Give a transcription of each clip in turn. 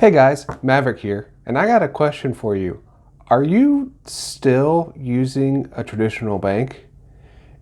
Hey guys, Maverick here, and I got a question for you. Are you still using a traditional bank?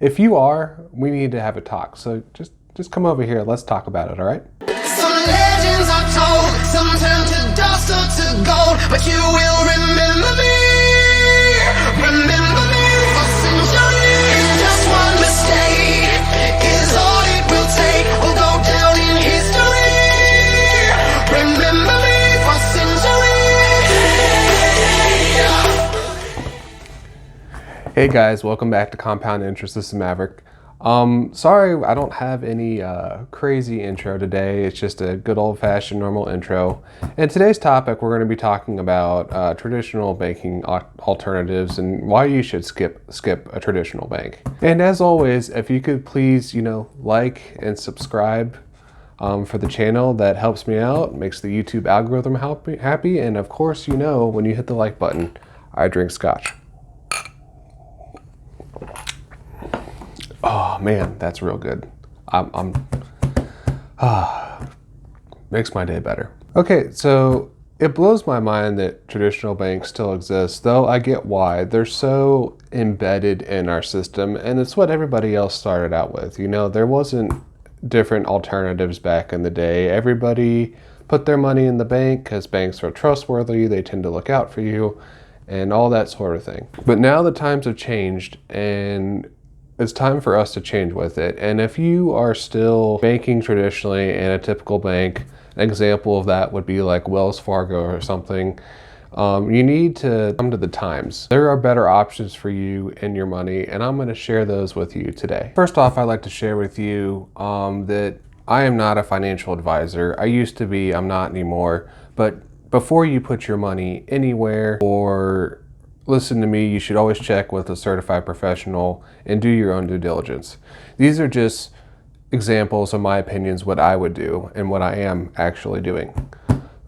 If you are, we need to have a talk. So just come over here. Let's talk about it, all right? Some legends are told, some turn to dust or to gold, but you will remember me. Remember me for centuries. Just one mistake is all it will take. We'll go down in history. Remember me for centuries. Hey guys, welcome back to Compound Interest. This is Maverick. Sorry I don't have any crazy intro today. It's just a good old-fashioned normal intro. And today's topic, we're going to be talking about traditional banking alternatives and why you should skip a traditional bank. And as always, if you could please, like and subscribe for the channel, that helps me out, makes the YouTube algorithm happy. And of course, when you hit the like button, I drink scotch. Oh man, that's real good. Makes my day better. Okay, so it blows my mind that traditional banks still exist, though I get why. They're so embedded in our system, and it's what everybody else started out with. There wasn't different alternatives back in the day. Everybody put their money in the bank because banks are trustworthy, they tend to look out for you, and all that sort of thing. But now the times have changed, and it's time for us to change with it. And if you are still banking traditionally in a typical bank, an example of that would be like Wells Fargo or something, you need to come to the times. There are better options for you and your money, and I'm going to share those with you today. First off, I'd like to share with you that I am not a financial advisor. I used to be, I'm not anymore. But before you put your money anywhere or listen to me, you should always check with a certified professional and do your own due diligence. These are just examples of my opinions, what I would do and what I am actually doing.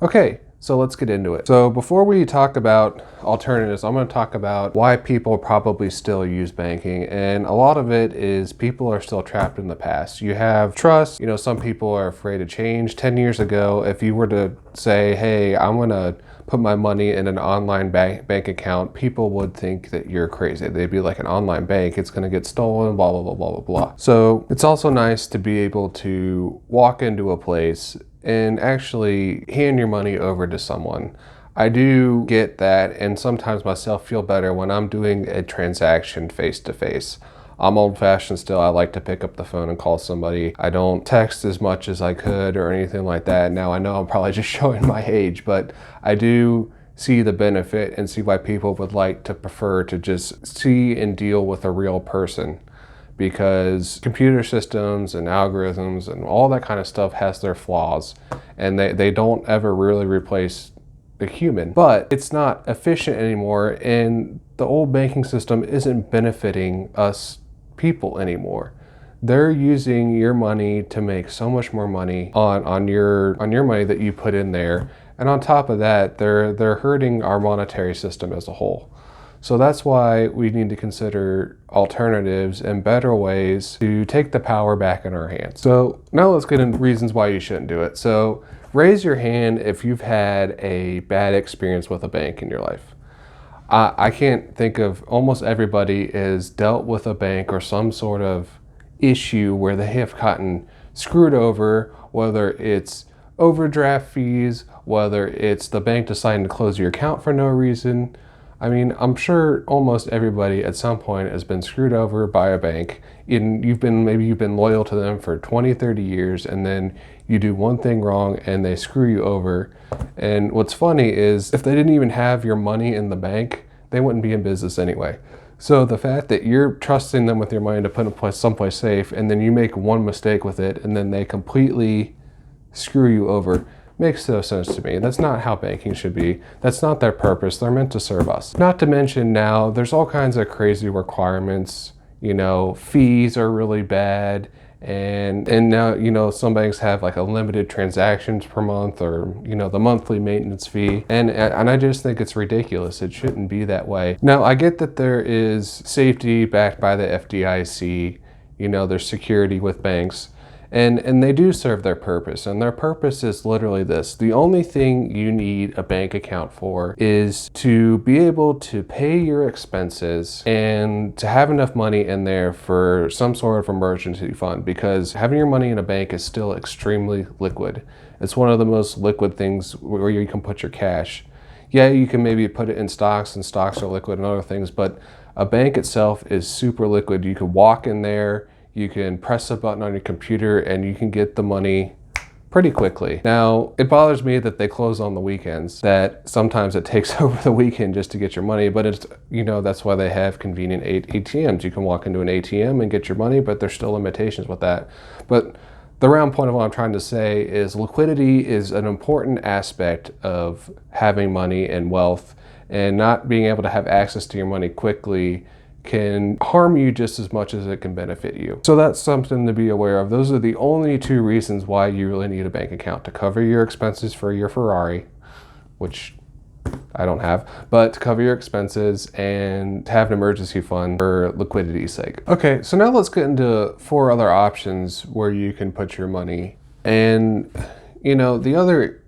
Okay, so let's get into it. So before we talk about alternatives, I'm going to talk about why people probably still use banking. And a lot of it is people are still trapped in the past. You have trust. Some people are afraid to change. 10 years ago, if you were to say, hey, I'm going to put my money in an online bank account, people would think that you're crazy. They'd be like, an online bank, it's going to get stolen, blah, blah, blah, blah, blah, blah. So it's also nice to be able to walk into a place and actually hand your money over to someone. I do get that, and sometimes myself feel better when I'm doing a transaction face to face. I'm old-fashioned still. I like to pick up the phone and call somebody. I don't text as much as I could or anything like that. Now, I know I'm probably just showing my age, but I do see the benefit and see why people would like to prefer to just see and deal with a real person, because computer systems and algorithms and all that kind of stuff has their flaws, and they don't ever really replace the human. But it's not efficient anymore, and the old banking system isn't benefiting us people anymore. They're using your money to make so much more money on your money that you put in there, and on top of that, they're hurting our monetary system as a whole. So that's why we need to consider alternatives and better ways to take the power back in our hands. So now let's get into reasons why you shouldn't do it. So raise your hand if you've had a bad experience with a bank in your life. I can't think of, almost everybody has dealt with a bank or some sort of issue where they have gotten screwed over, whether it's overdraft fees, whether it's the bank deciding to close your account for no reason. I mean, I'm sure almost everybody at some point has been screwed over by a bank, and maybe you've been loyal to them for 20, 30 years, and then you do one thing wrong and they screw you over. And what's funny is if they didn't even have your money in the bank, they wouldn't be in business anyway. So the fact that you're trusting them with your money to put in someplace safe, and then you make one mistake with it and then they completely screw you over, makes no sense to me. That's not how banking should be. That's not their purpose. They're meant to serve us. Not to mention now, there's all kinds of crazy requirements. Fees are really bad. And now, some banks have like a limited transactions per month, or, the monthly maintenance fee. And I just think it's ridiculous. It shouldn't be that way. Now, I get that there is safety backed by the FDIC, there's security with banks. And they do serve their purpose, and their purpose is literally this. The only thing you need a bank account for is to be able to pay your expenses and to have enough money in there for some sort of emergency fund, because having your money in a bank is still extremely liquid. It's one of the most liquid things where you can put your cash. Yeah, you can maybe put it in stocks, and stocks are liquid and other things, but a bank itself is super liquid. You could walk in there, you can press a button on your computer, and you can get the money pretty quickly. Now, it bothers me that they close on the weekends, that sometimes it takes over the weekend just to get your money, but it's, that's why they have convenient ATMs. You can walk into an ATM and get your money, but there's still limitations with that. But the round point of what I'm trying to say is liquidity is an important aspect of having money and wealth, and not being able to have access to your money quickly can harm you just as much as it can benefit you. So that's something to be aware of. Those are the only two reasons why you really need a bank account: to cover your expenses for your Ferrari, which I don't have, but to cover your expenses, and to have an emergency fund for liquidity's sake. Okay, so now let's get into 4 other options where you can put your money. And the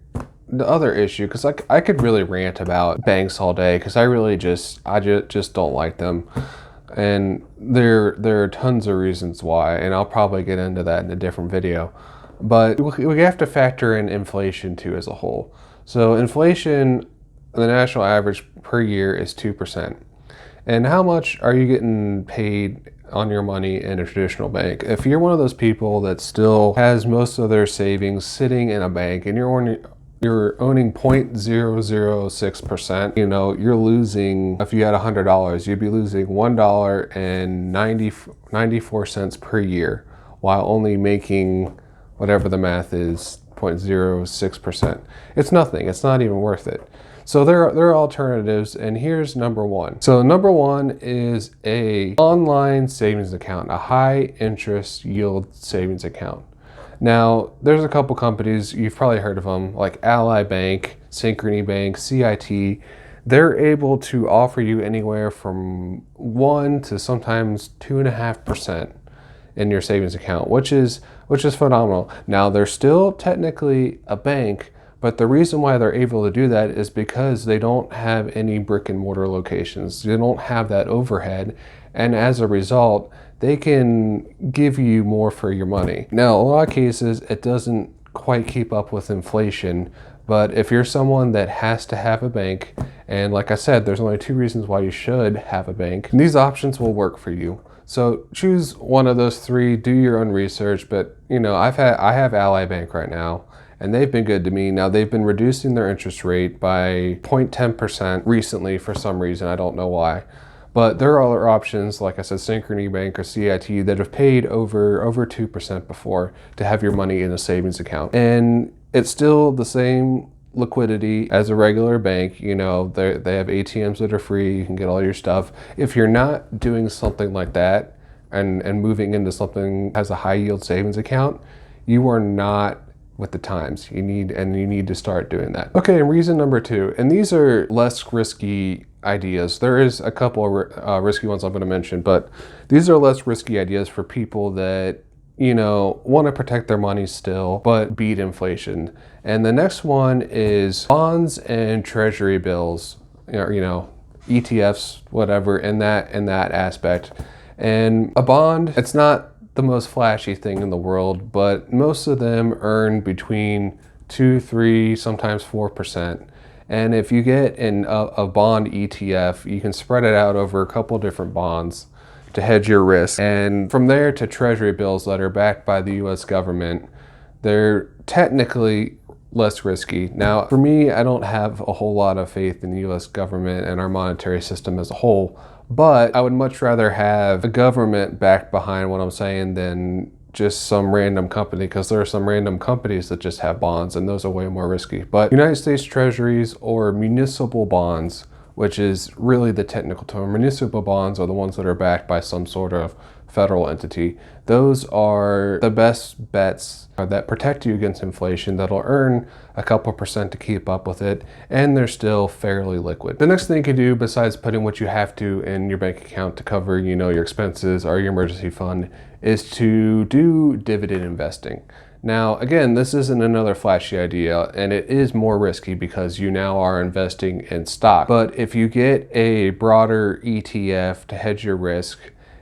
other issue, because I could really rant about banks all day, because I just don't like them. And there are tons of reasons why, and I'll probably get into that in a different video. But we have to factor in inflation too as a whole. So inflation, the national average per year is 2%. And how much are you getting paid on your money in a traditional bank? If you're one of those people that still has most of their savings sitting in a bank, and you're owning 0.006%, you're losing, if you had $100, you'd be losing $1.94 per year, while only making whatever the math is, 0.06%. It's nothing. It's not even worth it. So there are alternatives, and here's number 1. So number 1 is a online savings account, a high interest yield savings account. Now, there's a couple companies, you've probably heard of them, like Ally Bank, Synchrony Bank, CIT. They're able to offer you anywhere from 1 to sometimes 2.5% in your savings account, which is phenomenal. Now, they're still technically a bank, but the reason why they're able to do that is because they don't have any brick and mortar locations. They don't have that overhead, and as a result, they can give you more for your money. Now, in a lot of cases, it doesn't quite keep up with inflation, but if you're someone that has to have a bank, and like I said, there's only 2 reasons why you should have a bank, these options will work for you. So choose one of those 3, do your own research, but I have Ally Bank right now, and they've been good to me. Now, they've been reducing their interest rate by 0.10% recently for some reason, I don't know why. But there are other options, like I said, Synchrony Bank or CIT, that have paid over 2% before to have your money in a savings account. And it's still the same liquidity as a regular bank. They have ATMs that are free, you can get all your stuff. If you're not doing something like that and moving into something as a high yield savings account, you are not with the times. You need to start doing that. Okay, and reason number 2, and these are less risky ideas. There is a couple of risky ones I'm going to mention, but these are less risky ideas for people that want to protect their money still, but beat inflation. And the next one is bonds and treasury bills, ETFs, whatever, in that aspect. And a bond, it's not the most flashy thing in the world, but most of them earn between 2, 3, sometimes 4%. And if you get a bond ETF, you can spread it out over a couple different bonds to hedge your risk. And from there to treasury bills that are backed by the US government, they're technically less risky. Now, for me, I don't have a whole lot of faith in the US government and our monetary system as a whole, but I would much rather have a government backed behind what I'm saying than just some random company, because there are some random companies that just have bonds, and those are way more risky. But United States treasuries or municipal bonds, which is really the technical term, municipal bonds are the ones that are backed by some sort of federal entity. Those are the best bets that protect you against inflation, that'll earn a couple percent to keep up with it, and they're still fairly liquid. The next thing you can do, besides putting what you have to in your bank account to cover, your expenses or your emergency fund, is to do dividend investing. Now, again, this isn't another flashy idea, and it is more risky because you now are investing in stock. But if you get a broader ETF to hedge your risk,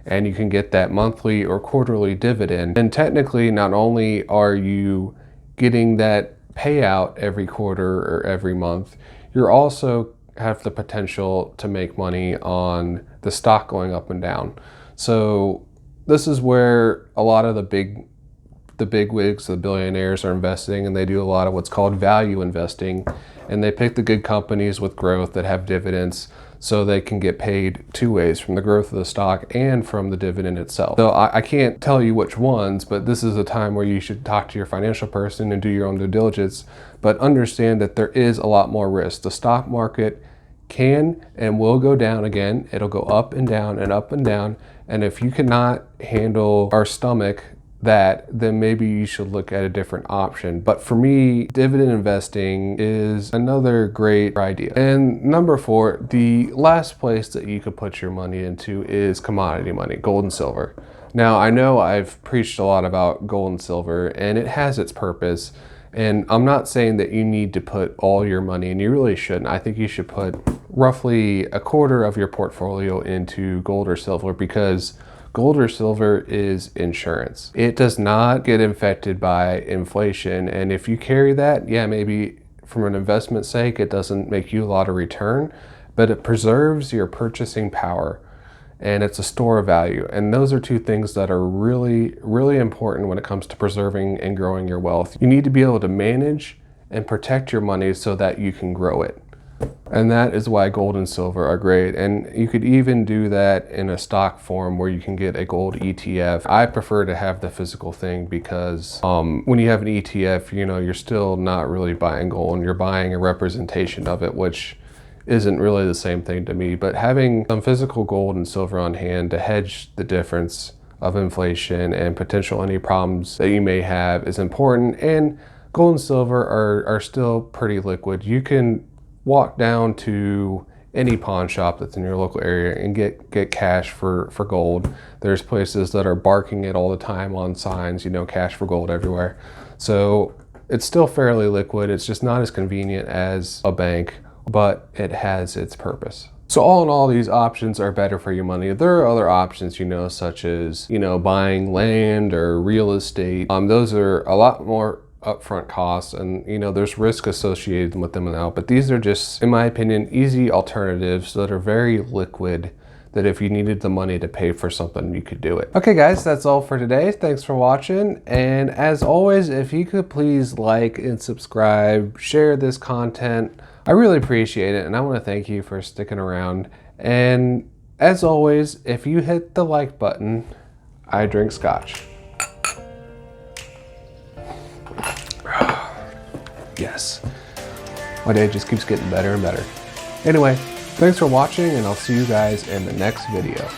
and you can get that monthly or quarterly dividend, then technically not only are you getting that payout every quarter or every month, you're also have the potential to make money on the stock going up and down. So this is where a lot of the big wigs, the billionaires, are investing, and they do a lot of what's called value investing, and they pick the good companies with growth that have dividends, so they can get paid two ways, from the growth of the stock and from the dividend itself. So I can't tell you which ones, but this is a time where you should talk to your financial person and do your own due diligence, but understand that there is a lot more risk. The stock market can and will go down again. It'll go up and down and up and down. And if you cannot handle our stomach that, then maybe you should look at a different option. But for me, dividend investing is another great idea. And number 4, the last place that you could put your money into is commodity money, gold and silver. Now, I know I've preached a lot about gold and silver, and it has its purpose. And I'm not saying that you need to put all your money, and you really shouldn't. I think you should put roughly a quarter of your portfolio into gold or silver, because gold or silver is insurance. It does not get infected by inflation. And if you carry that, yeah, maybe from an investment sake, it doesn't make you a lot of return, but it preserves your purchasing power, and it's a store of value. And those are two things that are really, really important when it comes to preserving and growing your wealth. You need to be able to manage and protect your money so that you can grow it. And that is why gold and silver are great. And you could even do that in a stock form where you can get a gold ETF. I prefer to have the physical thing because when you have an ETF, you're still not really buying gold, and you're buying a representation of it, which isn't really the same thing to me. But having some physical gold and silver on hand to hedge the difference of inflation and potential any problems that you may have is important. And gold and silver are still pretty liquid. You can walk down to any pawn shop that's in your local area and get cash for gold. There's places that are barking it all the time on signs, cash for gold everywhere. So it's still fairly liquid. It's just not as convenient as a bank, but it has its purpose. So all in all, these options are better for your money. There are other options, such as, buying land or real estate. Those are a lot more upfront costs, and there's risk associated with them now, but these are just, in my opinion, easy alternatives that are very liquid, that if you needed the money to pay for something, you could do it. Okay guys, that's all for today. Thanks for watching, and as always, if you could please like and subscribe, share this content, I really appreciate it, and I want to thank you for sticking around. And as always, if you hit the like button, I drink scotch. Yes, my day just keeps getting better and better. Anyway, thanks for watching, and I'll see you guys in the next video.